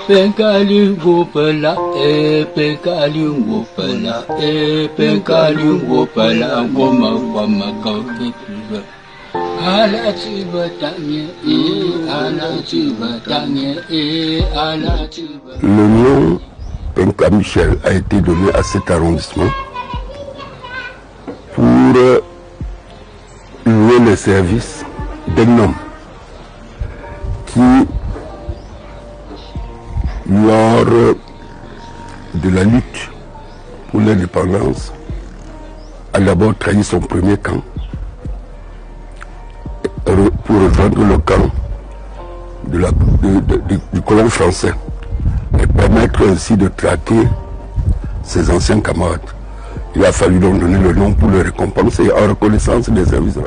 Penkali wopala, penkali wopala, penkali wopala, wama kauketuwa. Ala tiba tanye, ala tiba tanye, ala tiba. Le nom Penka Michel a été donné à cet arrondissement pour louer les services d'un homme qui, lors de la lutte pour l'indépendance, a d'abord trahi son premier camp pour rejoindre le camp du colon français et permettre ainsi de traquer ses anciens camarades. Il a fallu donc donner le nom pour le récompenser en reconnaissance des services.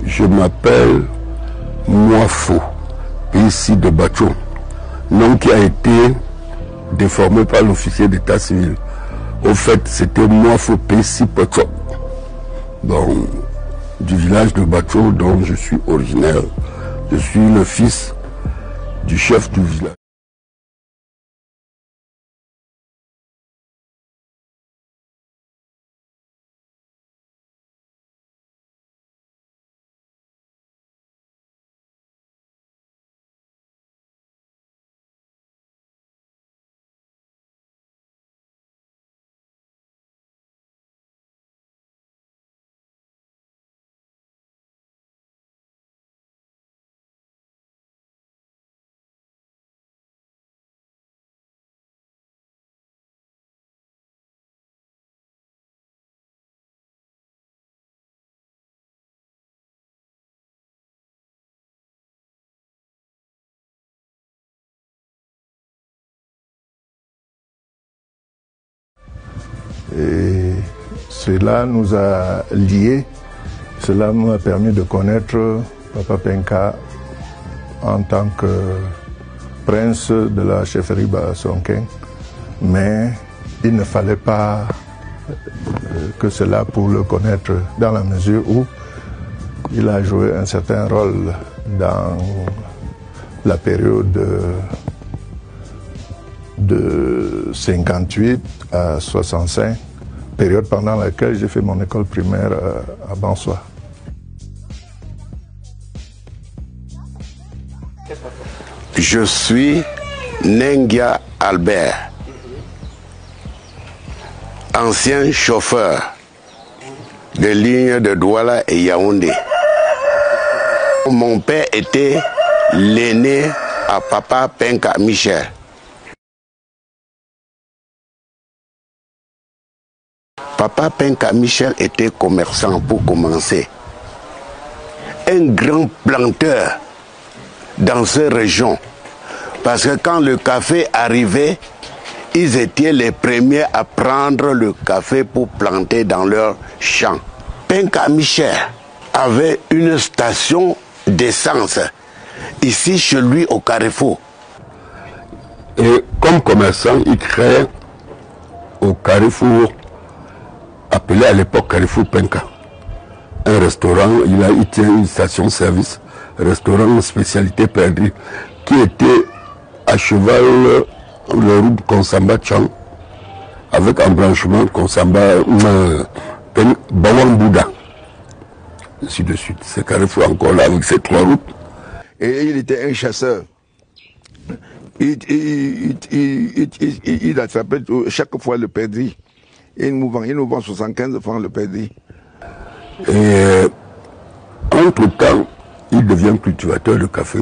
Je m'appelle Moifo, ici de Bacho, nom qui a été déformé par l'officier d'état civil. Au fait, c'était Moifo Pessi Pocho, du village de Bacho dont je suis originaire. Je suis le fils du chef du village. Et cela nous a liés, cela m'a permis de connaître Papa Penka en tant que prince de la chefferie Bassonken, mais il ne fallait pas que cela pour le connaître dans la mesure où il a joué un certain rôle dans la période de 58 à 65, période pendant laquelle j'ai fait mon école primaire à Bansoa. Je suis Nengia Albert, ancien chauffeur de lignes de Douala et Yaoundé. Mon père était l'aîné à Papa Penka Michel. Papa Penka Michel était commerçant pour commencer. Un grand planteur dans cette région. Parce que quand le café arrivait, ils étaient les premiers à prendre le café pour planter dans leurs champs. Penka Michel avait une station d'essence ici chez lui au Carrefour. Et comme commerçant, il crée au Carrefour, appelé à l'époque Carrefour Penka, un restaurant. Il tient une station-service, restaurant spécialité perdue, qui était à cheval le route Konsamba-Chang, avec un branchement Konsamba Bawang Bouddha. Ainsi de suite. C'est Carrefour encore là avec ces trois routes. Et il était un chasseur. Il attrapait chaque fois le perdrix. Il nous vend 75 francs le perdrix. Et entre-temps, il devient cultivateur de café,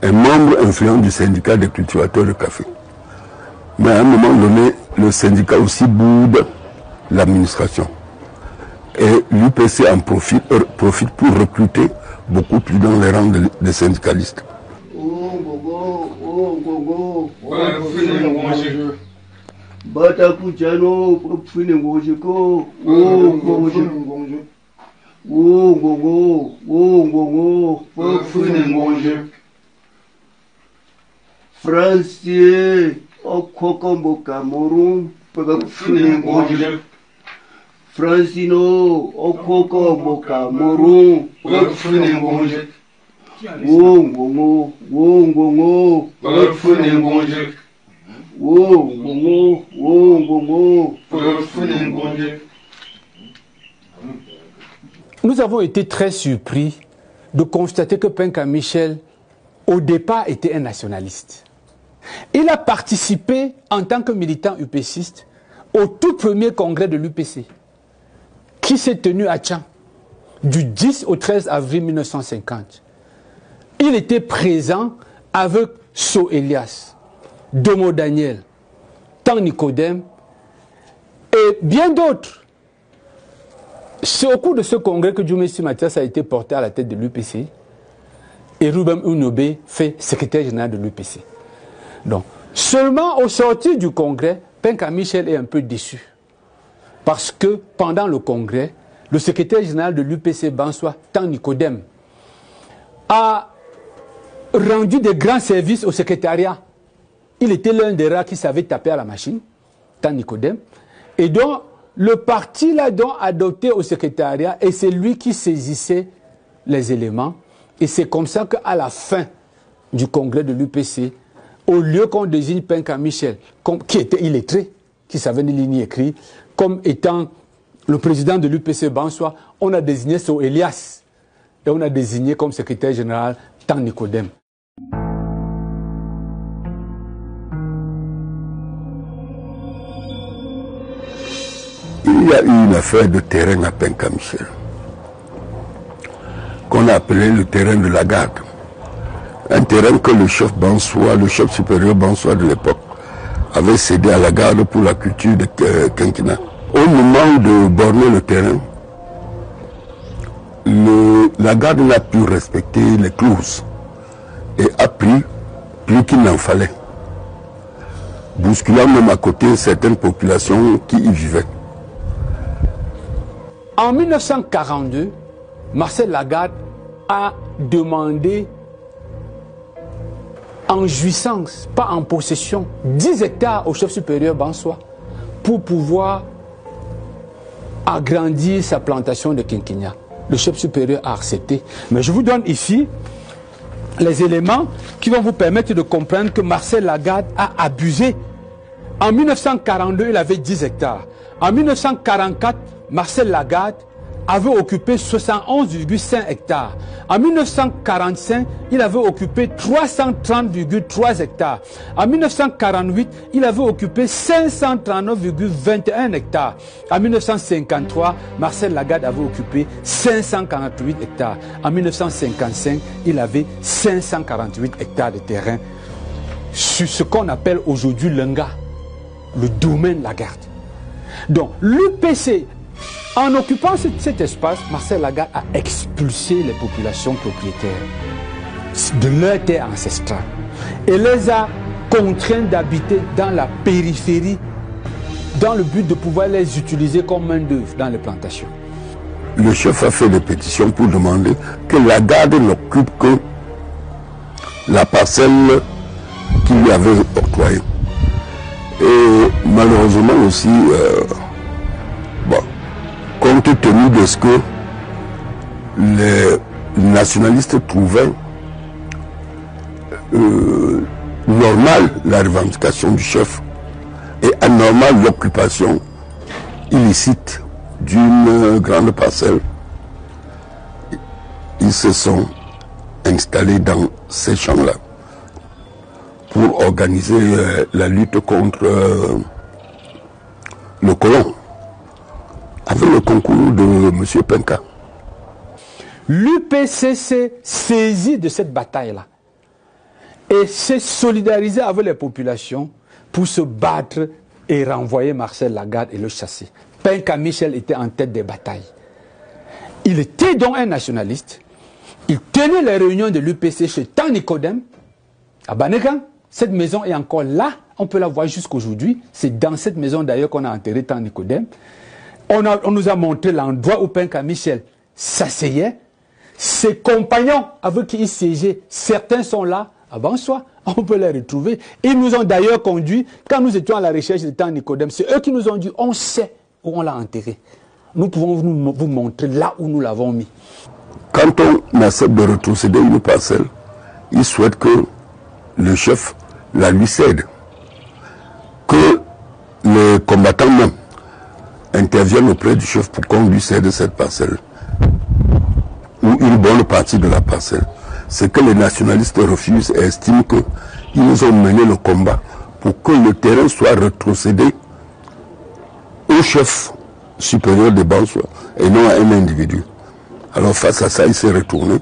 un membre influent du syndicat des cultivateurs de café. Mais à un moment donné, le syndicat aussi boude l'administration. Et l'UPC en profite pour recruter beaucoup plus dans les rangs des syndicalistes. Français, Okokombo Cameroun, Francino, Okokombo Cameroun, Nous avons été très surpris de constater que Penka Michel, au départ, était un nationaliste. Il a participé en tant que militant UPCiste au tout premier congrès de l'UPC, qui s'est tenu à Tchang, du 10 au 13 avril 1950. Il était présent avec So Elias, Domo Daniel, Tan Nicodème et bien d'autres. C'est au cours de ce congrès que Djoumessi Mathias a été porté à la tête de l'UPC et Ruben Unobe fait secrétaire général de l'UPC. Donc, seulement au sortir du congrès, Penka Michel est un peu déçu. Parce que pendant le congrès, le secrétaire général de l'UPC Bansoa, Tan Nicodème, a rendu de grands services au secrétariat. Il était l'un des rares qui savait taper à la machine, Tan Nicodème. Et donc, le parti l'a donc adopté au secrétariat et c'est lui qui saisissait les éléments. Et c'est comme ça qu'à la fin du congrès de l'UPC, au lieu qu'on désigne Penka Michel, qui était illettré, qui savait ni lire ni écrire, comme étant le président de l'UPC Bansoa, on a désigné So Elias et on a désigné comme secrétaire général Tan Nicodème. Il y a eu une affaire de terrain à Penka Michel, qu'on a appelé le terrain de la garde. Un terrain que le chef Bansoa, le chef supérieur Bansoa de l'époque, avait cédé à la garde pour la culture de quinquennat. Au moment de borner le terrain, la garde n'a pu respecter les clauses et a pris plus qu'il n'en fallait, bousculant même à côté certaines populations qui y vivaient. En 1942, Marcel Lagarde a demandé en jouissance, pas en possession, 10 hectares au chef supérieur Bansoa pour pouvoir agrandir sa plantation de quinquennat. Le chef supérieur a accepté. Mais je vous donne ici les éléments qui vont vous permettre de comprendre que Marcel Lagarde a abusé. En 1942, il avait 10 hectares. En 1944, Marcel Lagarde avait occupé 71,5 hectares. En 1945, il avait occupé 330,3 hectares. En 1948, il avait occupé 539,21 hectares. En 1953, Marcel Lagarde avait occupé 548 hectares. En 1955, il avait 548 hectares de terrain sur ce qu'on appelle aujourd'hui l'Enga, le domaine Lagarde. Donc l'UPC, en occupant cet espace, Marcel Lagarde a expulsé les populations propriétaires de leur terre ancestrale et les a contraints d'habiter dans la périphérie dans le but de pouvoir les utiliser comme main-d'œuvre dans les plantations. Le chef a fait des pétitions pour demander que Lagarde n'occupe que la parcelle qu'il lui avait octroyée. Et malheureusement aussi, compte tenu de ce que les nationalistes trouvaient normal la revendication du chef et anormal l'occupation illicite d'une grande parcelle, ils se sont installés dans ces champs-là pour organiser la lutte contre le colon, avec le concours de M. Penka. L'UPC s'est saisi de cette bataille-là et s'est solidarisé avec les populations pour se battre et renvoyer Marcel Lagarde et le chasser. Penka Michel était en tête des batailles. Il était donc un nationaliste. Il tenait les réunions de l'UPC chez Tan Nicodème, à Banegan. Cette maison est encore là. On peut la voir jusqu'aujourd'hui. C'est dans cette maison d'ailleurs qu'on a enterré Tan Nicodème. On nous a montré l'endroit où Penka Michel s'asseyait. Ses compagnons avec qui il siégeait, certains sont là. Avant soi, on peut les retrouver. Ils nous ont d'ailleurs conduits, quand nous étions à la recherche de Tan Nicodème, c'est eux qui nous ont dit, on sait où on l'a enterré. Nous pouvons vous montrer là où nous l'avons mis. Quand on accepte de retrocéder une parcelle, il souhaite que le chef la lui cède. Que les combattants même interviennent auprès du chef pour qu'on lui cède cette parcelle. Ou une bonne partie de la parcelle. C'est que les nationalistes refusent et estiment qu'ils ont mené le combat pour que le terrain soit retrocédé au chef supérieur des Bansois et non à un individu. Alors face à ça, il s'est retourné.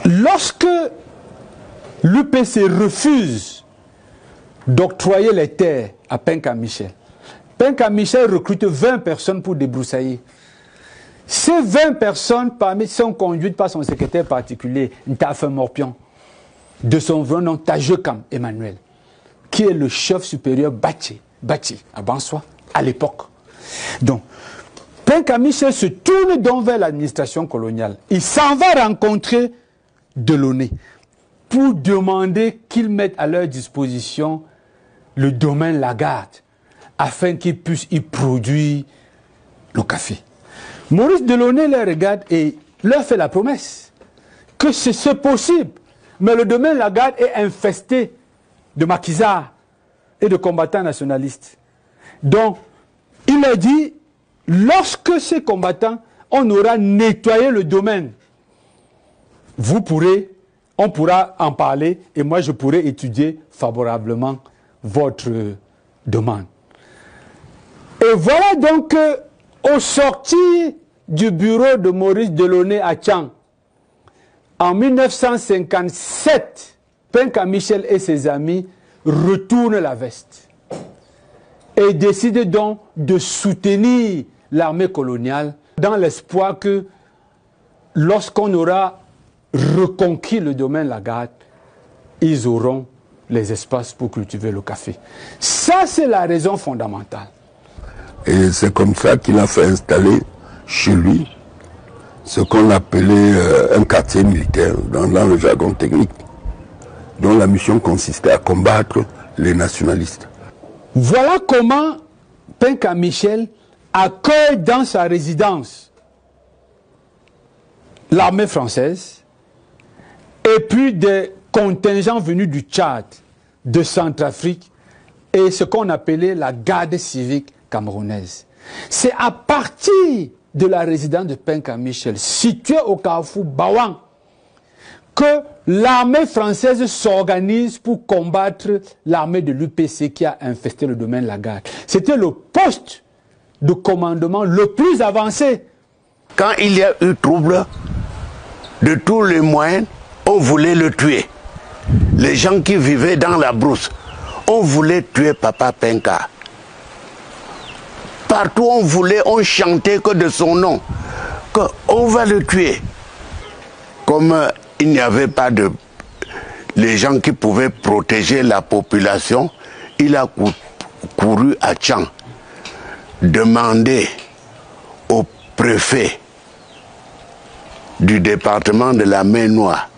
Lorsque l'UPC refuse d'octroyer les terres à Penka Michel recrute 20 personnes pour débroussailler. Ces 20 personnes parmi sont conduites par son secrétaire particulier, Ntafe Morpion, de son vrai nom Tajekam Emmanuel, qui est le chef supérieur Bachi à Bansois à l'époque. Donc, Penka Michel se tourne donc vers l'administration coloniale. Il s'en va rencontrer Delaunay pour demander qu'ils mettent à leur disposition le domaine Lagarde afin qu'ils puissent y produire le café. Maurice Delaunay les regarde et leur fait la promesse que c'est possible, mais le domaine Lagarde est infesté de maquisards et de combattants nationalistes. Donc, il leur dit, lorsque ces combattants, on aura nettoyé le domaine, on pourra en parler et moi je pourrai étudier favorablement votre demande. Et voilà donc au sortir du bureau de Maurice Delaunay à Tchang, en 1957, Penka Michel et ses amis retournent la veste et décident donc de soutenir l'armée coloniale dans l'espoir que lorsqu'on aura reconquis le domaine Lagarde, ils auront les espaces pour cultiver le café. Ça, c'est la raison fondamentale. Et c'est comme ça qu'il a fait installer chez lui ce qu'on appelait un quartier militaire dans le jargon technique, dont la mission consistait à combattre les nationalistes. Voilà comment Penka Michel accueille dans sa résidence l'armée française et puis des contingents venus du Tchad, de Centrafrique et ce qu'on appelait la garde civique camerounaise. C'est à partir de la résidence de Penka Michel, située au carrefour Bawang, que l'armée française s'organise pour combattre l'armée de l'UPC qui a infesté le domaine Lagarde. C'était le poste de commandement le plus avancé. Quand il y a eu trouble, de tous les moyens, on voulait le tuer. Les gens qui vivaient dans la brousse, on voulait tuer Papa Penka. partout on chantait que de son nom, qu'on va le tuer. Comme il n'y avait pas de les gens qui pouvaient protéger la population, il a couru à Tchang, demander au préfet du département de la Maine-Noire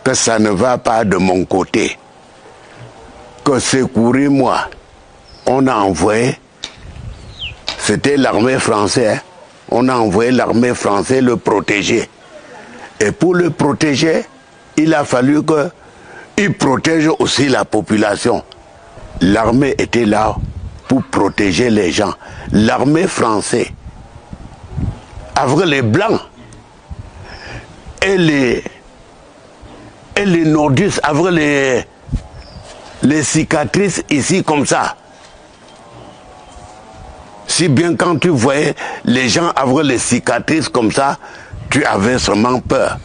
que ça ne va pas de mon côté, que secourez-moi. On a envoyé, c'était l'armée française, on a envoyé l'armée française le protéger. Et pour le protéger, il a fallu qu'il protège aussi la population. L'armée était là pour protéger les gens. L'armée française, avec les Blancs et les Nordistes, avec les cicatrices ici comme ça. Si bien quand tu voyais les gens avec les cicatrices comme ça, tu avais vraiment peur.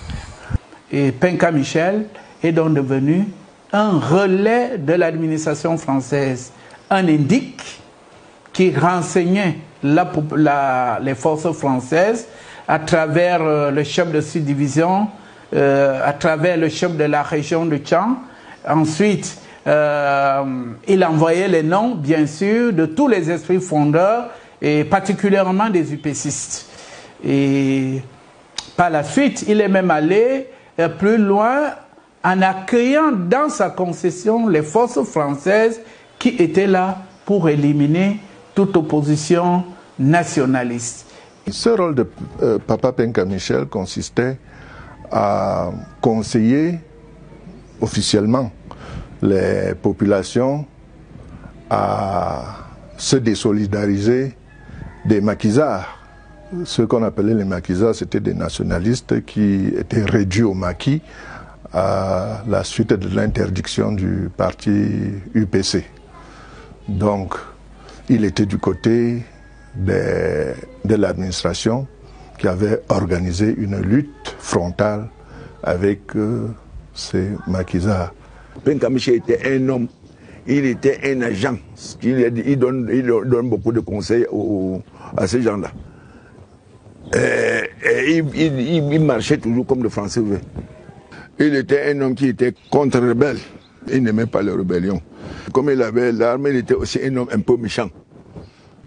Et Penka Michel est donc devenu un relais de l'administration française, un indique qui renseignait les forces françaises à travers le chef de subdivision, à travers le chef de la région de Tchang. Ensuite, il envoyait les noms, bien sûr, de tous les esprits fondeurs, et particulièrement des UPCistes. Et par la suite, il est même allé plus loin en accueillant dans sa concession les forces françaises qui étaient là pour éliminer toute opposition nationaliste. Ce rôle de Papa Penka Michel consistait à conseiller officiellement les populations à se désolidariser des maquisards. Ceux qu'on appelait les maquisards, c'était des nationalistes qui étaient réduits au maquis à la suite de l'interdiction du parti UPC. Donc, il était du côté de l'administration qui avait organisé une lutte frontale avec ces maquisards. Penka Michel était un homme, il était un agent. Il donne beaucoup de conseils à ces gens-là. Et il marchait toujours comme le Français veut. Il était un homme qui était contre-rebelle. Il n'aimait pas les rébellions. Comme il avait l'arme, il était aussi un homme un peu méchant.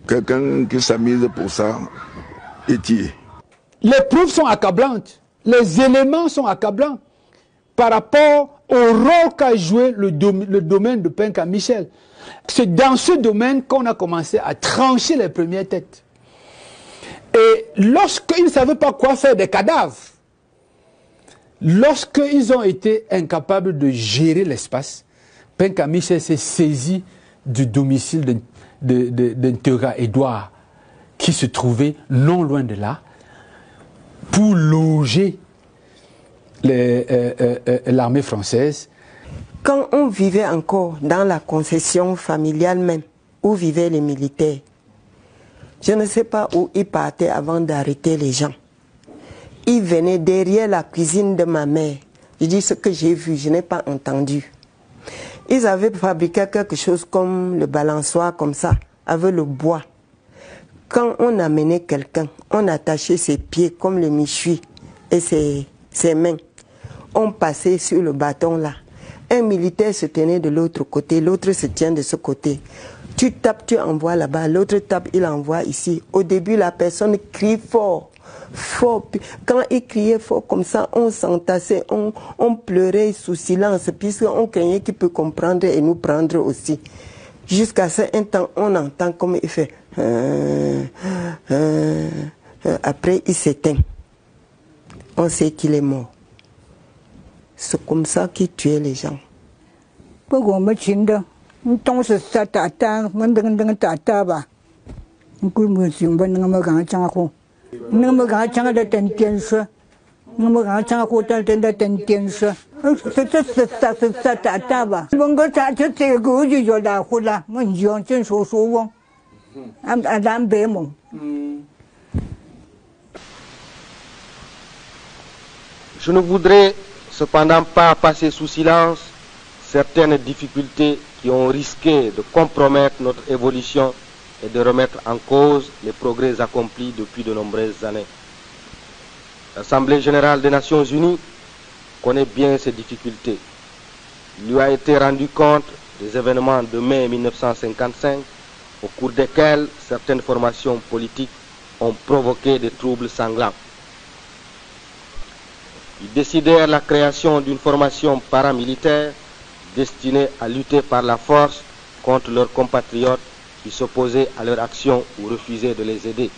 Quelqu'un qui s'amuse pour ça est tué. Les preuves sont accablantes. Les éléments sont accablants par rapport au rôle qu'a joué le domaine de Penka Michel. C'est dans ce domaine qu'on a commencé à trancher les premières têtes. Et lorsqu'ils ne savaient pas quoi faire des cadavres, lorsqu'ils ont été incapables de gérer l'espace, Penka Michel s'est saisi du domicile d'un Théodore Édouard qui se trouvait non loin de là pour loger l'armée française. Quand on vivait encore dans la concession familiale même, où vivaient les militaires, je ne sais pas où ils partaient avant d'arrêter les gens. Ils venaient derrière la cuisine de ma mère. Je dis ce que j'ai vu, je n'ai pas entendu. Ils avaient fabriqué quelque chose comme le balançoire, comme ça, avec le bois. Quand on amenait quelqu'un, on attachait ses pieds comme le méchoui et ses mains. On passait sur le bâton là. Un militaire se tenait de l'autre côté, l'autre se tient de ce côté. Tu tapes, tu envoies là-bas, l'autre tape, il envoie ici. Au début, la personne crie fort, fort. Quand il criait fort comme ça, on s'entassait, on pleurait sous silence, puisqu'on craignait qu'il peut comprendre et nous prendre aussi. Jusqu'à ce temps, on entend comme il fait. Après, il s'éteint. On sait qu'il est mort. C'est comme ça qu'il tuait les gens. Je ne voudrais cependant pas passer sous silence certaines difficultés qui ont risqué de compromettre notre évolution et de remettre en cause les progrès accomplis depuis de nombreuses années. L'Assemblée générale des Nations unies connaît bien ces difficultés. Il lui a été rendu compte des événements de mai 1955 au cours desquels certaines formations politiques ont provoqué des troubles sanglants. Ils décidèrent la création d'une formation paramilitaire destinée à lutter par la force contre leurs compatriotes qui s'opposaient à leur action ou refusaient de les aider.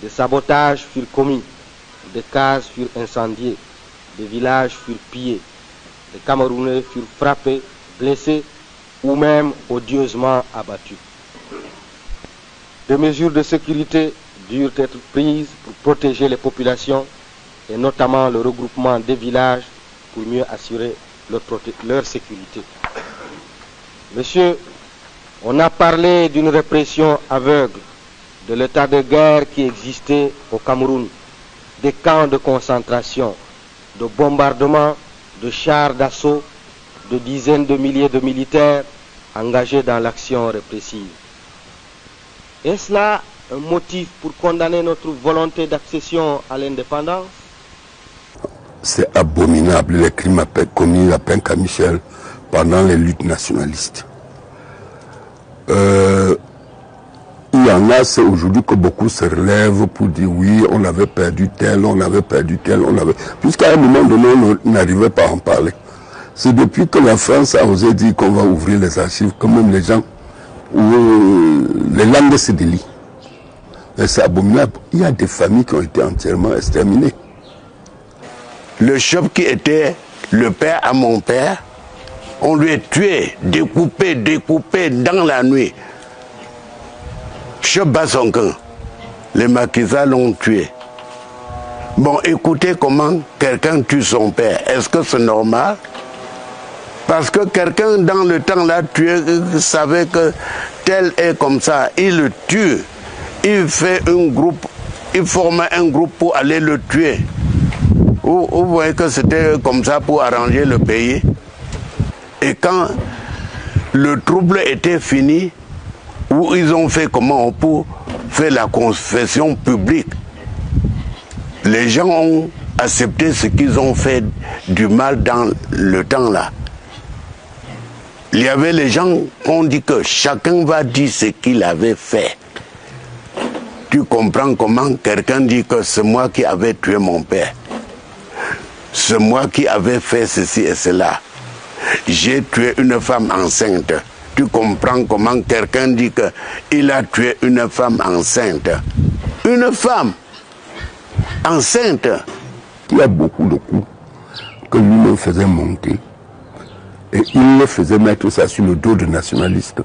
Des sabotages furent commis, des cases furent incendiées, des villages furent pillés, des Camerounais furent frappés, blessés ou même odieusement abattus. Des mesures de sécurité durent être prises pour protéger les populations et notamment le regroupement des villages pour mieux assurer leur sécurité. Monsieur, on a parlé d'une répression aveugle, de l'état de guerre qui existait au Cameroun, des camps de concentration, de bombardements, de chars d'assaut, de dizaines de milliers de militaires engagés dans l'action répressive. Est-ce là un motif pour condamner notre volonté d'accession à l'indépendance? C'est abominable les crimes commis à Penka Michel pendant les luttes nationalistes. Il y en a, c'est aujourd'hui que beaucoup se relèvent pour dire oui, on avait perdu tel, on avait perdu tel, on avait... Jusqu'à un moment donné, on n'arrivait pas à en parler. C'est depuis que la France a osé dire qu'on va ouvrir les archives, que même les gens, les langues se délient. Et c'est abominable. Il y a des familles qui ont été entièrement exterminées. Le chef qui était le père à mon père, on lui a tué, découpé dans la nuit. Chef Bassonkan, les maquisards l'ont tué. Bon, écoutez comment quelqu'un tue son père. Est-ce que c'est normal? Parce que quelqu'un dans le temps là savait que tel est comme ça. Il le tue. Il fait un groupe, il forme un groupe pour aller le tuer. Vous voyez que c'était comme ça pour arranger le pays. Et quand le trouble était fini, où ils ont fait comment pour faire la confession publique, les gens ont accepté ce qu'ils ont fait du mal dans le temps là. Il y avait les gens qui ont dit que chacun va dire ce qu'il avait fait. Tu comprends comment quelqu'un dit que c'est moi qui avais tué mon père. C'est moi qui avais fait ceci et cela. J'ai tué une femme enceinte. Tu comprends comment quelqu'un dit qu'il a tué une femme enceinte. Une femme enceinte. Il y a beaucoup de coups que lui-même faisait monter. Et il faisait mettre ça sur le dos de nationalistes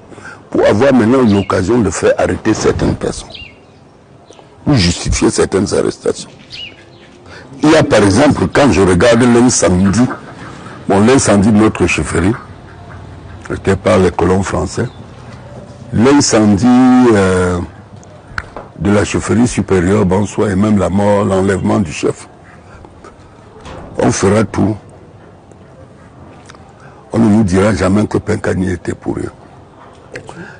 pour avoir maintenant l'occasion de faire arrêter certaines personnes. Pour justifier certaines arrestations. Il y a par exemple, quand je regarde l'incendie, l'incendie de notre chefferie, c'était par les colons français, l'incendie de la chefferie supérieure, Bonsoir, et même la mort, l'enlèvement du chef. On fera tout. On ne nous dira jamais que Penkani était pour rien.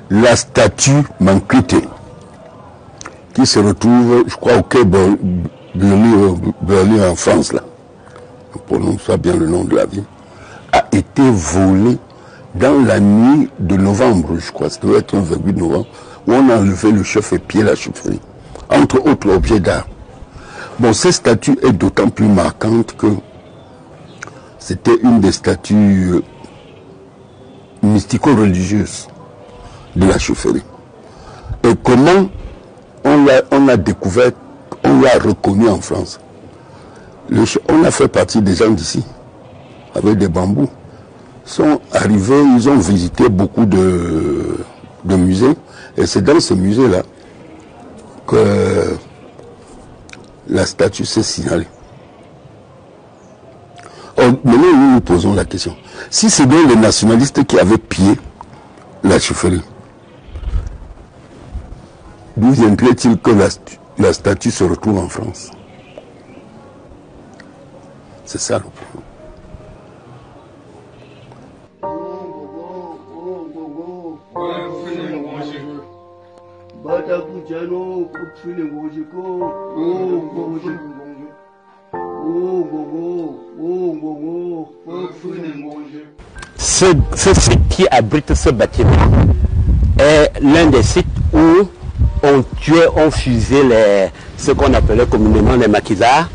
La statue Manquité, qui se retrouve, je crois, au quai Berlin en France, là, on prononce bien le nom de la ville, a été volée dans la nuit de novembre, je crois, ça doit être un 28 novembre, où on a enlevé le chef et pied la chefferie, entre autres objets d'art. Bon, cette statue est d'autant plus marquante que c'était une des statues mystico-religieuses de la chefferie. Et comment on l'a découvert, on l'a reconnu en France. On a fait partie des gens d'ici, avec des bambous. Ils sont arrivés, ils ont visité beaucoup de musées, et c'est dans ce musée-là que la statue s'est signalée. Maintenant, nous nous posons la question. Si c'est bien les nationalistes qui avaient pillé la chefferie, d'où viendrait-il que la statue se retrouve en France? C'est ça le problème. Ce site qui abrite ce bâtiment est l'un des sites où on tuait, on fusait ce qu'on appelait communément les maquisards.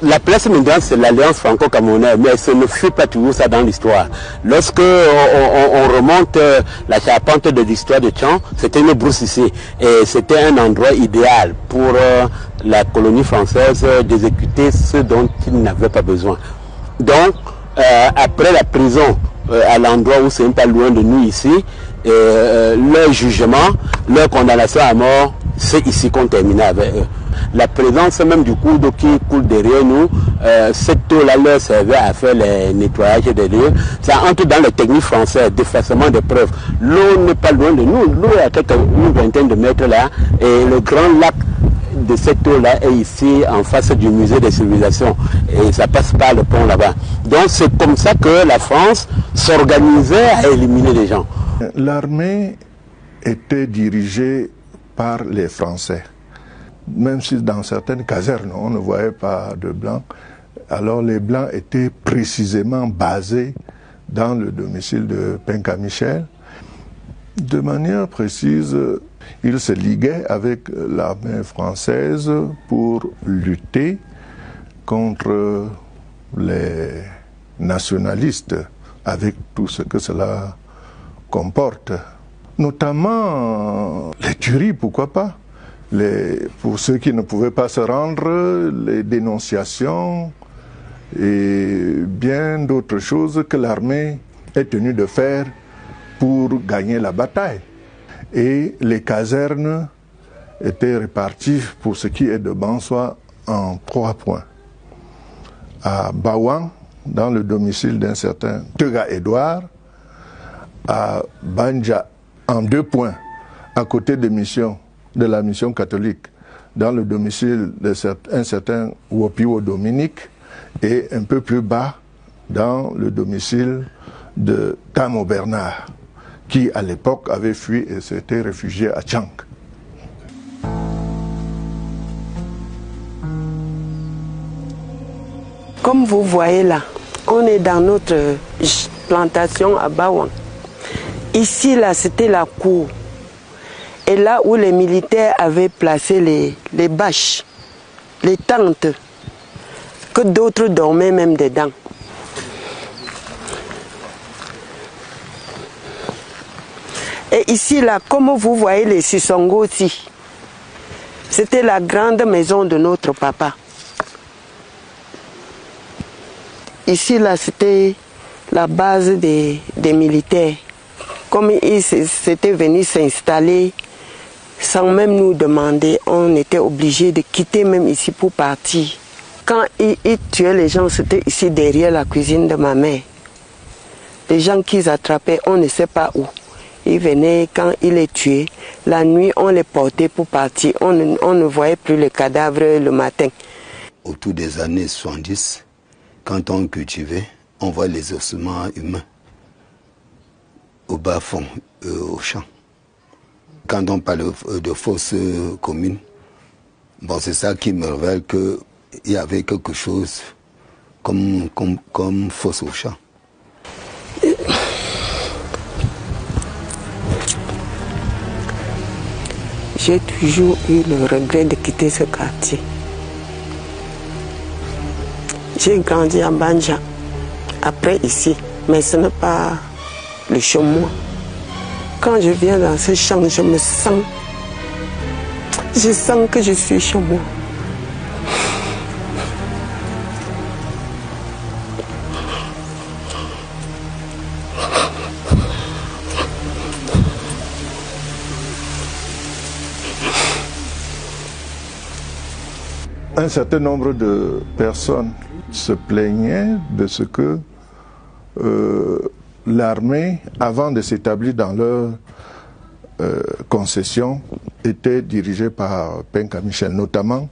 La place Mindran, c'est l'alliance franco-camerounaise, mais ce ne fut pas toujours ça dans l'histoire. Lorsque on remonte la charpente de l'histoire de Tchang, c'était une brousse ici. Et c'était un endroit idéal pour la colonie française d'exécuter ce dont ils n'avaient pas besoin. Donc, après la prison, à l'endroit où c'est pas loin de nous ici, leur jugement, leur condamnation à mort, c'est ici qu'on terminait avec eux. La présence même du cours d'eau qui coule derrière nous, cette eau-là leur servait à faire les nettoyages des lieux. Ça entre dans les techniques françaises, d'effacement des preuves. L'eau n'est pas loin de nous, l'eau est à quelques une vingtaine de mètres là, et le grand lac de cette eau-là est ici en face du musée des civilisations et ça passe par le pont là-bas. Donc c'est comme ça que la France s'organisait à éliminer les gens. L'armée était dirigée par les Français. Même si dans certaines casernes, on ne voyait pas de Blancs, alors les Blancs étaient précisément basés dans le domicile de Penka Michel. De manière précise, ils se liguaient avec l'armée française pour lutter contre les nationalistes, avec tout ce que cela comporte. Notamment les tueries, pourquoi pas. Pour ceux qui ne pouvaient pas se rendre, les dénonciations et bien d'autres choses que l'armée est tenue de faire pour gagner la bataille. Et les casernes étaient réparties, pour ce qui est de Bansoa, en 3 points. À Bawan, dans le domicile d'un certain Tega Edouard, à Banja, en 2 points, à côté de la mission catholique, dans le domicile d'un certain Wopiwo Dominique, et un peu plus bas, dans le domicile de Tamo Bernard, qui à l'époque avait fui et s'était réfugié à Tchang. Comme vous voyez là, on est dans notre plantation à Bawan. Ici, là, c'était la cour. Et là où les militaires avaient placé les bâches, les tentes, que d'autres dormaient même dedans. Et ici, là, comme vous voyez les Sissongo aussi, c'était la grande maison de notre papa. Ici, là, c'était la base des militaires. Comme ils s'étaient venus s'installer, sans même nous demander, on était obligé de quitter même ici pour partir. Quand ils tuaient les gens, c'était ici derrière la cuisine de ma mère. Les gens qu'ils attrapaient, on ne sait pas où. Ils venaient, quand ils les tuaient, la nuit, on les portait pour partir. On ne voyait plus les cadavres le matin. Autour des années 70, quand on cultivait, on voit les ossements humains au bas fond, au champ. Quand on parle de fosses communes, bon, c'est ça qui me révèle qu'il y avait quelque chose comme fosse au champ. J'ai toujours eu le regret de quitter ce quartier. J'ai grandi à Banja, après ici, mais ce n'est pas le chemin. Quand je viens dans ce champ, je sens que je suis chez moi. Un certain nombre de personnes se plaignaient de ce que l'armée, avant de s'établir dans leur concession, était dirigée par Penka Michel, notamment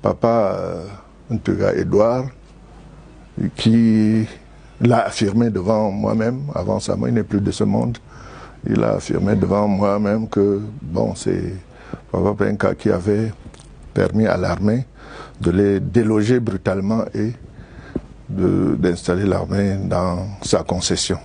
papa Ntega Edouard, qui l'a affirmé devant moi-même, avant sa mort, il n'est plus de ce monde, il a affirmé devant moi-même que, bon, c'est Papa Penka, qui avait permis à l'armée de les déloger brutalement et d'installer l'armée dans sa concession.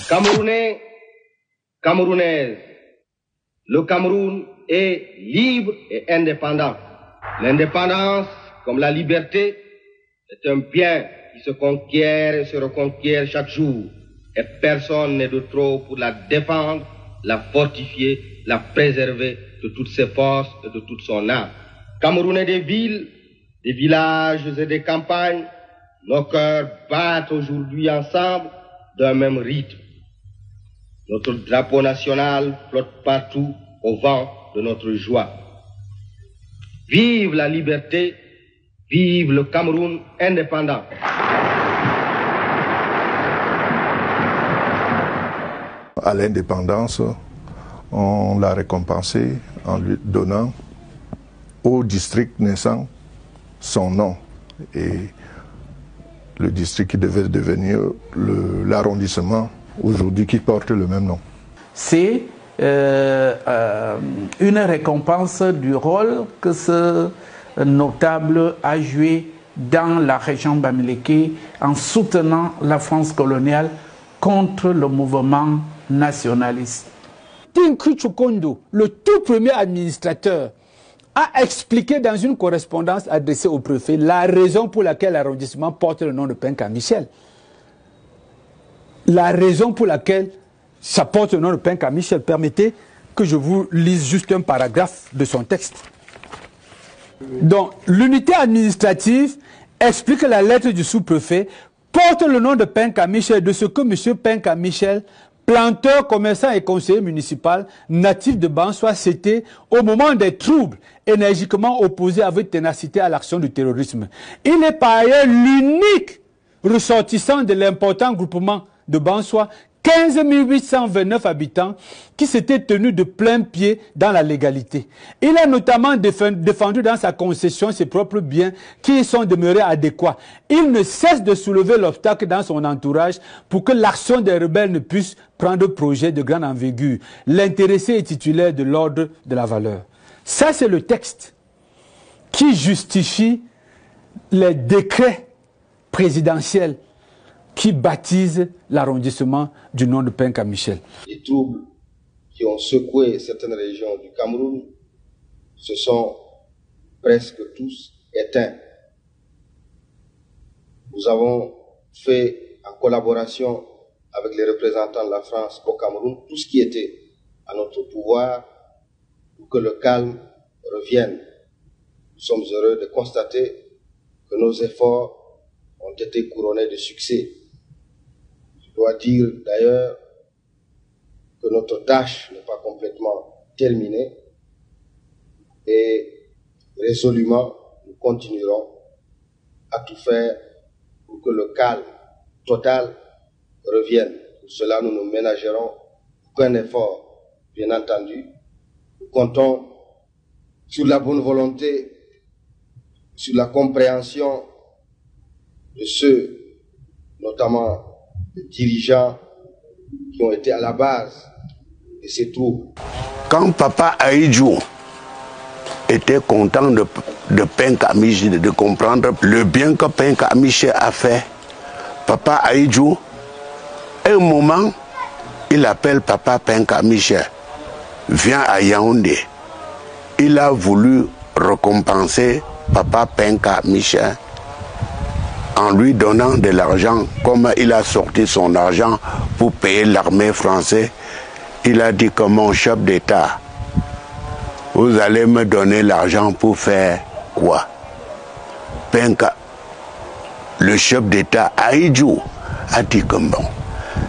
Camerounais, Camerounaises, le Cameroun est libre et indépendant. L'indépendance, comme la liberté, est un bien qui se conquiert et se reconquiert chaque jour. Et personne n'est de trop pour la défendre, la fortifier, la préserver de toutes ses forces et de toute son âme. Camerounais des villes, des villages et des campagnes, nos cœurs battent aujourd'hui ensemble d'un même rythme. Notre drapeau national flotte partout au vent de notre joie. Vive la liberté, vive le Cameroun indépendant. À l'indépendance, on l'a récompensé en lui donnant au district naissant son nom. Et le district qui devait devenir l'arrondissement aujourd'hui qui porte le même nom. C'est une récompense du rôle que ce notable a joué dans la région Bamileke en soutenant la France coloniale contre le mouvement nationaliste. Tinkou Tchoukondo, le tout premier administrateur, a expliqué dans une correspondance adressée au préfet la raison pour laquelle l'arrondissement porte le nom de Penka Michel. La raison pour laquelle ça porte le nom de Penka Michel, permettez que je vous lise juste un paragraphe de son texte. Donc, l'unité administrative explique que la lettre du sous-préfet porte le nom de Penka Michel, de ce que M. Penka Michel, planteur, commerçant et conseiller municipal, natif de Bansoa, s'était, au moment des troubles, énergiquement opposé avec ténacité à l'action du terrorisme. Il est par ailleurs l'unique ressortissant de l'important groupement de Bansoa, 15 829 habitants, qui s'étaient tenus de plein pied dans la légalité. Il a notamment défendu dans sa concession ses propres biens qui y sont demeurés adéquats. Il ne cesse de soulever l'obstacle dans son entourage pour que l'action des rebelles ne puisse prendre projet de grande envergure. L'intéressé est titulaire de l'ordre de la valeur. Ça, c'est le texte qui justifie les décrets présidentiels qui baptise l'arrondissement du nom de Penka Michel. Les troubles qui ont secoué certaines régions du Cameroun se sont presque tous éteints. Nous avons fait, en collaboration avec les représentants de la France au Cameroun, tout ce qui était à notre pouvoir pour que le calme revienne. Nous sommes heureux de constater que nos efforts ont été couronnés de succès. Je dois dire d'ailleurs que notre tâche n'est pas complètement terminée et résolument nous continuerons à tout faire pour que le calme total revienne. Pour cela, nous ne ménagerons aucun effort, bien entendu. Nous comptons sur la bonne volonté, sur la compréhension de ceux, notamment les dirigeants qui ont été à la base de ces troubles. Quand Papa Ahidjo était content de Penka Miche, de comprendre le bien que Penka Miche a fait, Papa Ahidjo, un moment, il appelle Papa Penka Miche, viens à Yaoundé. Il a voulu récompenser Papa Penka Miche en lui donnant de l'argent. Comme il a sorti son argent pour payer l'armée française, il a dit que mon chef d'État, vous allez me donner l'argent pour faire quoi? Penka, le chef d'État Ahidjo, a dit que bon,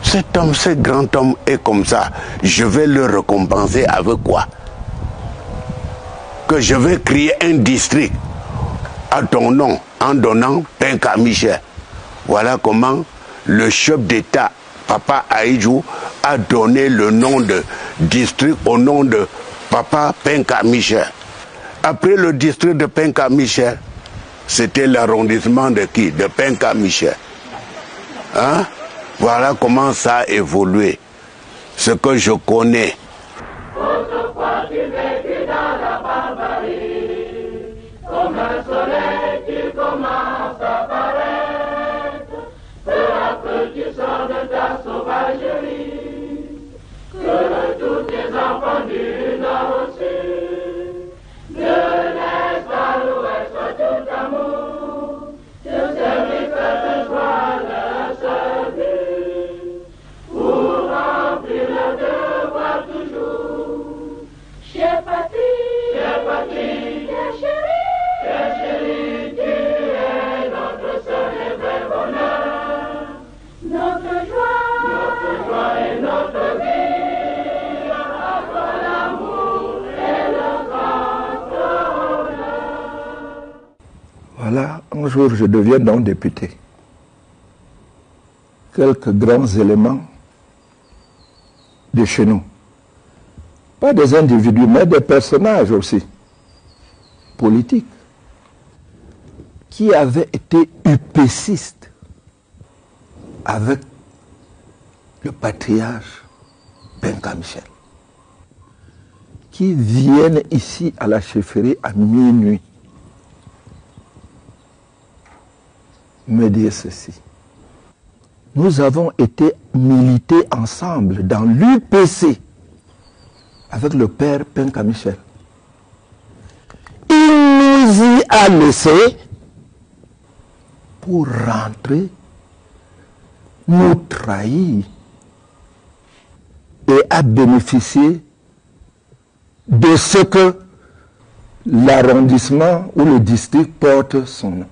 cet homme, ce grand homme est comme ça, je vais le récompenser avec quoi? Que je vais créer un district à ton nom en donnant Penka Miche. Voilà comment le chef d'État, Papa Ahidjo, a donné le nom de district au nom de Papa Penka Miche. Après le district de Penka Miche, c'était l'arrondissement de qui? De Penka Miche. Hein? Voilà comment ça a évolué. Ce que je connais. Autrefois tu vécus dans la barbarie, comme un soleil tu commences à paraître, peu à peu tu sors de ta sauvagerie, que tous tes enfants du nord au sud, de l'est à l'ouest soient tout amour, que celui que te joie leur servir, pour remplir le devoir toujours. Chère patrie, chère chérie, tu es notre seul et vrai bonheur, notre joie et notre vie, à toi l'amour et le grand honneur. Voilà, un jour je deviens donc député. Quelques grands éléments de chez nous. Pas des individus, mais des personnages aussi, politiques, qui avaient été upécistes avec le patriarche Penka Michel, qui viennent ici à la chefferie à minuit me dire ceci. Nous avons été milités ensemble dans l'UPC avec le père Penka Michel. Il nous y a laissé pour rentrer, nous trahir et à bénéficier de ce que l'arrondissement ou le district porte son nom.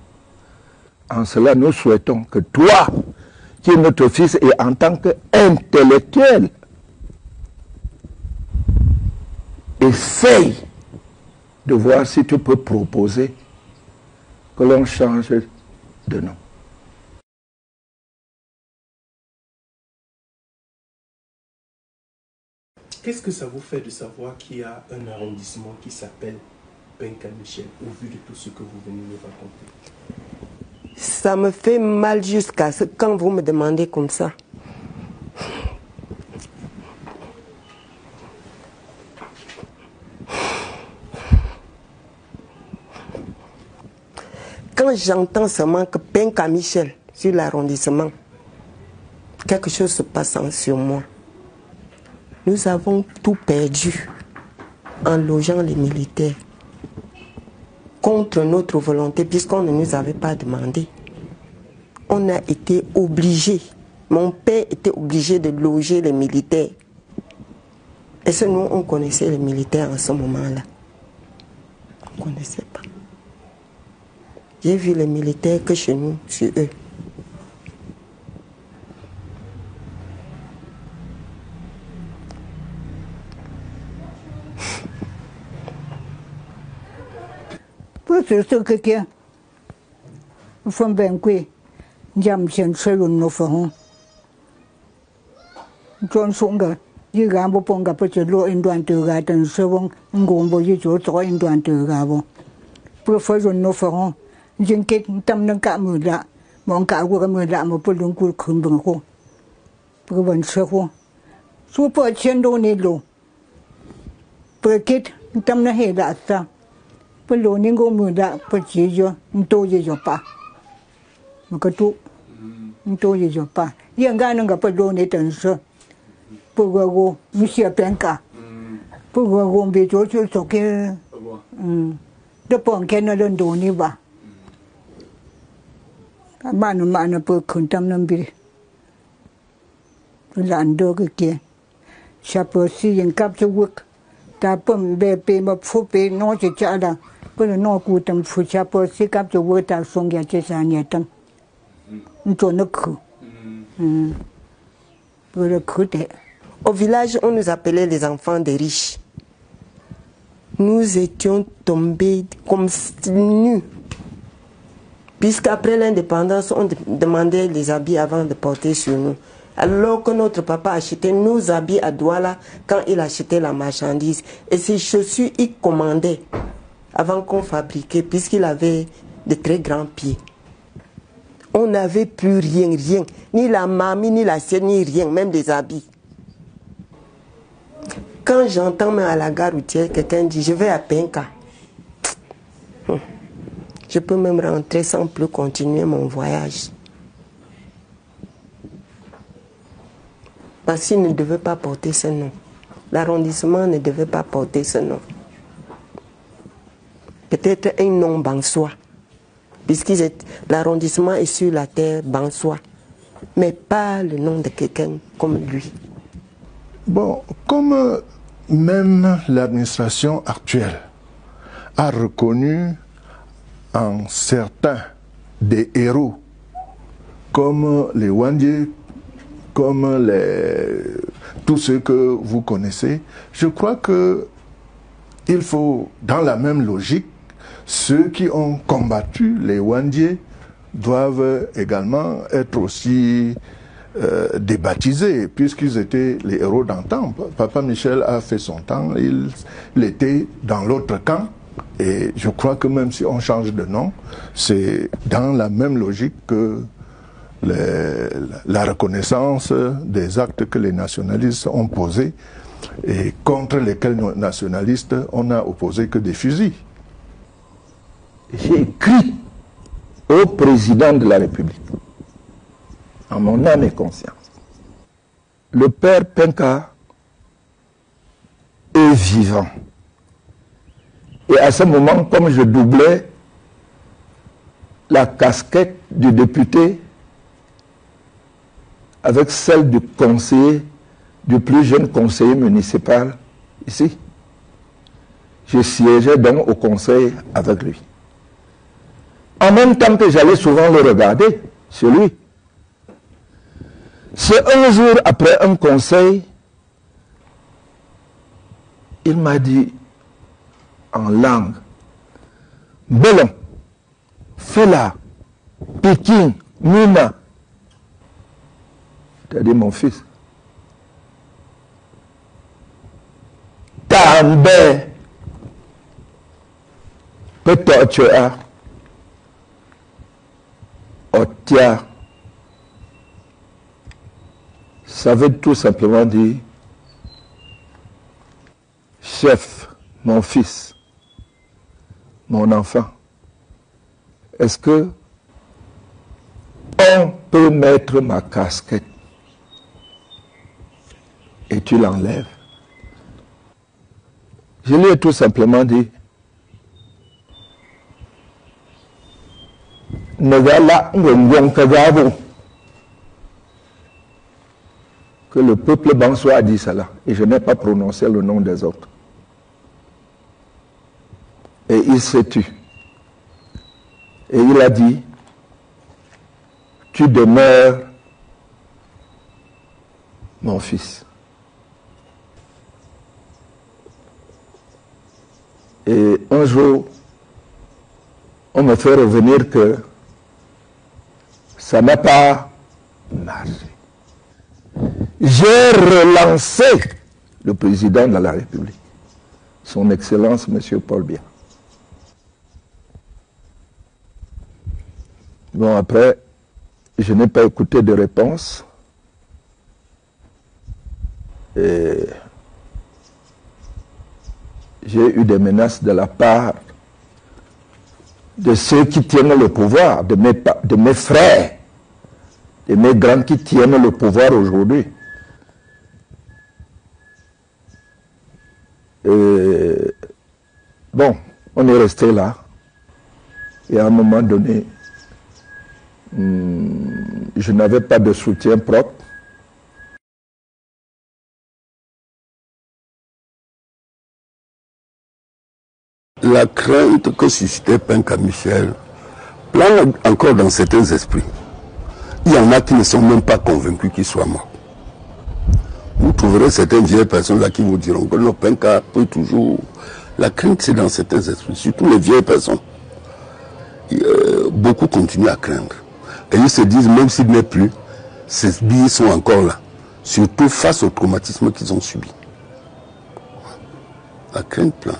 En cela, nous souhaitons que toi, qui est notre fils et en tant qu'intellectuel, essaye de voir si tu peux proposer que l'on change de nom. Qu'est-ce que ça vous fait de savoir qu'il y a un arrondissement qui s'appelle Penka Michel, au vu de tout ce que vous venez nous raconter? Ça me fait mal jusqu'à ce quand vous me demandez comme ça. Quand j'entends seulement que Penka Michel sur l'arrondissement, quelque chose se passe sur moi. Nous avons tout perdu en logeant les militaires contre notre volonté, puisqu'on ne nous avait pas demandé. On a été obligés. Mon père était obligé de loger les militaires. Et ce, nous, on connaissait les militaires en ce moment-là. On ne connaissait pas. J'ai vu les militaires que chez nous, sur eux. Pour ce quelqu'un, From Benque, Jamson Serun no for home. John Songa, you gamble ponga put your law in Duan to gat and so on, Gombo, you joy in Duan to Gabo. Professor no for home, Jinket, Tamna Kamuda, Monka Wagamuda, Mopulun could come home. Proven Sako. Super Chendo Nilo. Perkit, Tamna Hedata. Peloningo Muda, Pachijo, Ntoji Jopa. Makatu, Ntoji Jopa. Yangananga Pelonit and Sir. Pugago, Monsieur Penka. Pugago be George Toke. The Pon Canada do Niva. A man of Puntamnambi. Landog again. Chapeau see and capture work. Tapum be pay up for pay not each other. But no good and for chapeau see capture work out song yet and yet. Into no coup. Au village, on nous appelait les enfants des riches. Nous étions tombés comme nus. Puisqu'après l'indépendance, on demandait les habits avant de porter sur nous. Alors que notre papa achetait nos habits à Douala quand il achetait la marchandise. Et ses chaussures, il commandait avant qu'on fabriquait, puisqu'il avait de très grands pieds. On n'avait plus rien. Ni la mamie, ni la sienne, ni rien, même des habits. Quand j'entends même à la gare routière, quelqu'un dit, je vais à Penka. Je peux même rentrer sans plus continuer mon voyage. Parce qu'il ne devait pas porter ce nom. L'arrondissement ne devait pas porter ce nom. Peut-être un nom bansois. Puisque l'arrondissement est sur la terre bansois. Mais pas le nom de quelqu'un comme lui. Bon, comme même l'administration actuelle a reconnu en certains des héros, comme les Wandje, comme tous ceux que vous connaissez, je crois que il faut, dans la même logique, ceux qui ont combattu les Wandje doivent également être aussi débaptisés, puisqu'ils étaient les héros d'antan. Papa Michel a fait son temps, il était dans l'autre camp, et je crois que même si on change de nom, c'est dans la même logique que la reconnaissance des actes que les nationalistes ont posés et contre lesquels nos nationalistes, on n'a opposé que des fusils. J'ai écrit au président de la République, en mon âme et conscience, le père Penka est vivant. Et à ce moment, comme je doublais la casquette du député avec celle du conseiller, du plus jeune conseiller municipal ici, je siégeais donc au conseil avec lui. En même temps que j'allais souvent le regarder, chez lui. C'est un jour après un conseil, il m'a dit en langue, Belon, Fela, Pékin, Mina. C'est-à-dire mon fils. Tambe, Petochoa, Otia. Ça veut tout simplement dire, chef, mon fils, mon enfant, est-ce que on peut mettre ma casquette et tu l'enlèves? Je lui ai tout simplement dit, que le peuple bansois a dit cela, et je n'ai pas prononcé le nom des autres. Et il s'est tu. Et il a dit, tu demeures mon fils. Et un jour, on me fait revenir que Ça n'a pas marché. J'ai relancé le président de la République, son Excellence, M. Paul Biya. Bon, après, je n'ai pas écouté de réponse. Et j'ai eu des menaces de la part de ceux qui tiennent le pouvoir, de mes frères, de mes grands qui tiennent le pouvoir aujourd'hui. Bon, on est resté là. Et à un moment donné, je n'avais pas de soutien propre. La crainte que suscitait Penka Michel plane encore dans certains esprits. Il y en a qui ne sont même pas convaincus qu'il soit mort. Vous trouverez certaines vieilles personnes là qui vous diront que non, Penka peut toujours... La crainte, c'est dans certains esprits, surtout les vieilles personnes. Beaucoup continuent à craindre. Et ils se disent, même s'il n'est plus, ces billets sont encore là. Surtout face au traumatisme qu'ils ont subi. La crainte plane.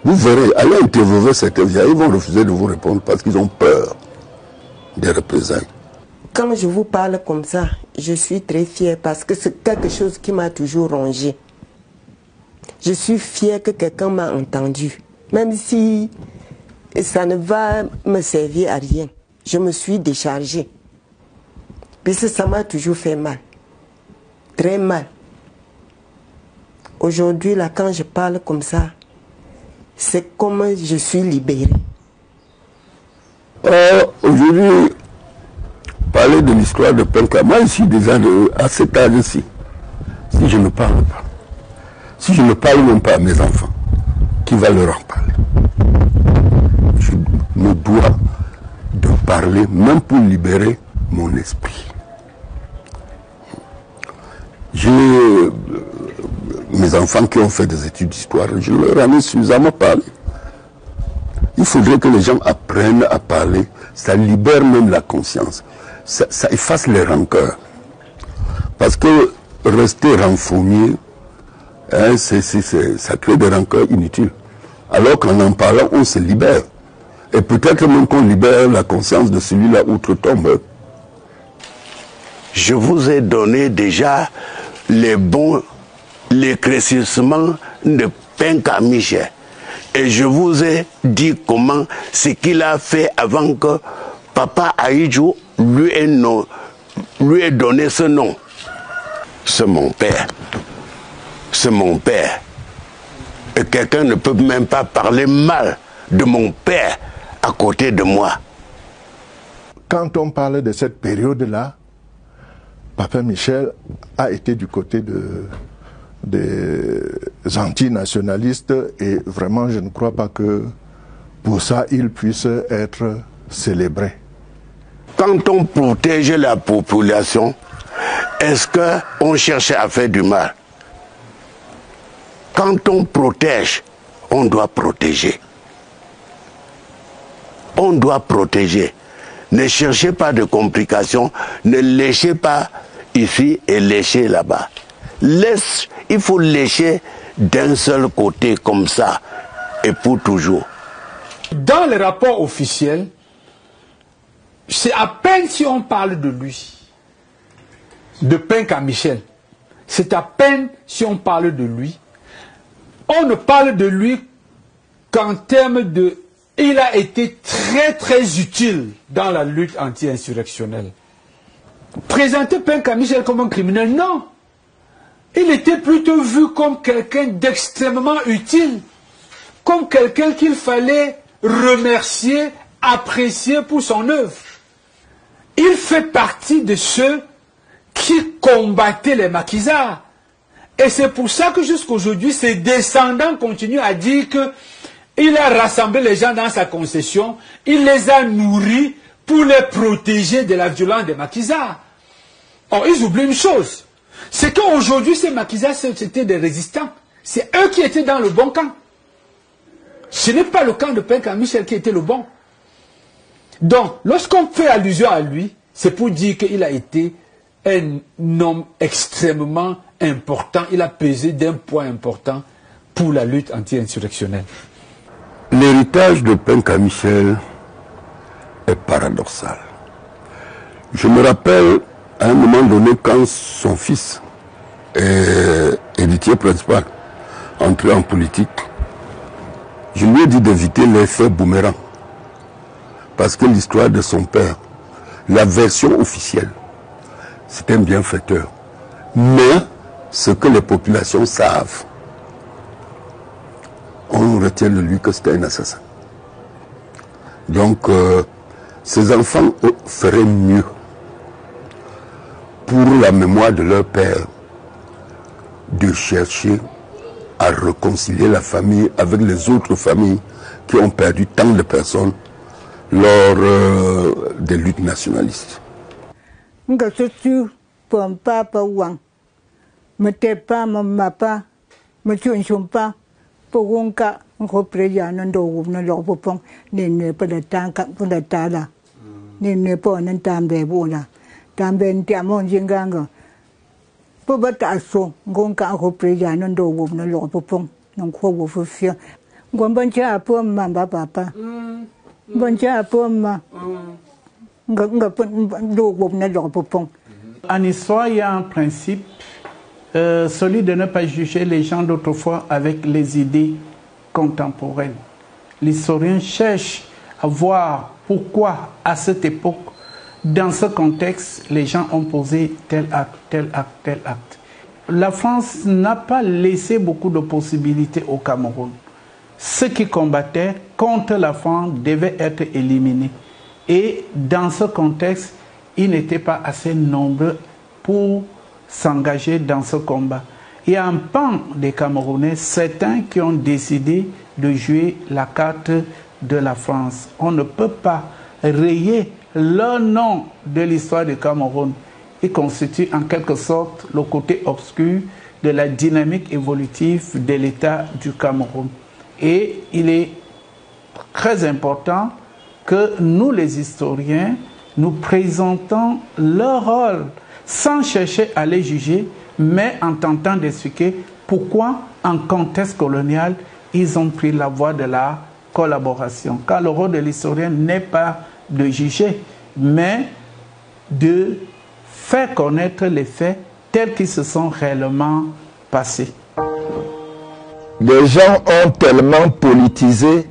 Vous verrez, allez interviewer certains vieilles, ils vont refuser de vous répondre parce qu'ils ont peur des représailles. Quand je vous parle comme ça, je suis très fière parce que c'est quelque chose qui m'a toujours rongé. Je suis fière que quelqu'un m'a entendu. Même si ça ne va me servir à rien. Je me suis déchargée. Puisque ça m'a toujours fait mal. Très mal. Aujourd'hui, là, quand je parle comme ça, c'est comme je suis libérée. Aujourd'hui, parler de l'histoire de Penka, moi je suis déjà à cet âge-ci. Si je ne parle pas, si je ne parle même pas à mes enfants, qui va leur en parler? Je me dois de parler, même pour libérer mon esprit. J'ai mes enfants qui ont fait des études d'histoire, je leur en ai suffisamment parlé. Il faudrait que les gens apprennent à parler, ça libère même la conscience, ça efface les rancœurs. Parce que rester renfrogné, hein, ça crée des rancœurs inutiles. Alors qu'en parlant, on se libère. Et peut-être même qu'on libère la conscience de celui-là outre-tombe. Je vous ai donné déjà l'éclaircissement de Penka Michel. Et je vous ai dit comment ce qu'il a fait avant que Papa Ahidjo lui ait donné ce nom. C'est mon père. C'est mon père. Et quelqu'un ne peut même pas parler mal de mon père à côté de moi. Quand on parle de cette période-là, Papa Michel a été du côté des antinationalistes et vraiment je ne crois pas que pour ça il puisse être célébré. Quand on protégeait la population, est-ce qu'on cherchait à faire du mal? Quand on protège, on doit protéger. On doit protéger. Ne cherchez pas de complications, ne léchez pas ici et léchez là-bas. Il faut lécher d'un seul côté comme ça et pour toujours. Dans les rapports officiels, c'est à peine si on parle de lui, de Penka Michel, c'est à peine si on parle de lui. On ne parle de lui qu'en termes de... Il a été très très utile dans la lutte anti-insurrectionnelle. Présenter Penka Michel comme un criminel, non. Il était plutôt vu comme quelqu'un d'extrêmement utile, comme quelqu'un qu'il fallait remercier, apprécier pour son œuvre. Il fait partie de ceux qui combattaient les maquisards. Et c'est pour ça que jusqu'aujourd'hui, ses descendants continuent à dire qu'il a rassemblé les gens dans sa concession, il les a nourris pour les protéger de la violence des maquisards. Or, ils oublient une chose, c'est qu'aujourd'hui, ces maquisards, c'était des résistants. C'est eux qui étaient dans le bon camp. Ce n'est pas le camp de Penka Michel qui était le bon. Donc, lorsqu'on fait allusion à lui, C'est pour dire qu'il a été un homme extrêmement important. Il a pesé d'un poids important pour la lutte anti-insurrectionnelle. L'héritage de Penka Michel est paradoxal. Je me rappelle à un moment donné quand son fils, héritier principal, entrait en politique, je lui ai dit d'éviter l'effet boomerang. Parce que l'histoire de son père, la version officielle, c'est un bienfaiteur. Mais ce que les populations savent, on retient de lui que c'était un assassin. Donc, ces enfants feraient mieux pour la mémoire de leur père de chercher à réconcilier la famille avec les autres familles qui ont perdu tant de personnes lors des luttes nationalistes. En histoire, il y a un principe, celui de ne pas juger les gens d'autrefois avec les idées contemporaines. L'historien cherche à voir pourquoi, à cette époque, dans ce contexte, les gens ont posé tel acte, tel acte, tel acte. La France n'a pas laissé beaucoup de possibilités au Cameroun. Ceux qui combattaient contre la France devaient être éliminés. Et dans ce contexte, ils n'étaient pas assez nombreux pour s'engager dans ce combat. Il y a un pan des Camerounais, certains qui ont décidé de jouer la carte de la France. On ne peut pas rayer le nom de l'histoire du Cameroun. Il constitue en quelque sorte le côté obscur de la dynamique évolutive de l'État du Cameroun. Et il est très important que nous, les historiens, nous présentons leur rôle sans chercher à les juger, mais en tentant d'expliquer pourquoi, en contexte colonial, ils ont pris la voie de la collaboration. Car le rôle de l'historien n'est pas de juger, mais de faire connaître les faits tels qu'ils se sont réellement passés. Les gens ont tellement politisé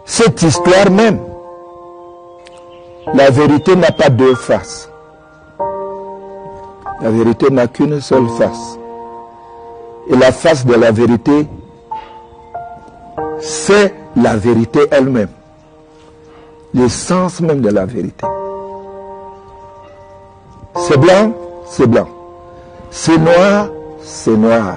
cette histoire même. La vérité n'a pas deux faces. La vérité n'a qu'une seule face. Et la face de la vérité, c'est la vérité elle-même. L'essence même de la vérité. C'est blanc, c'est blanc. C'est noir, c'est noir.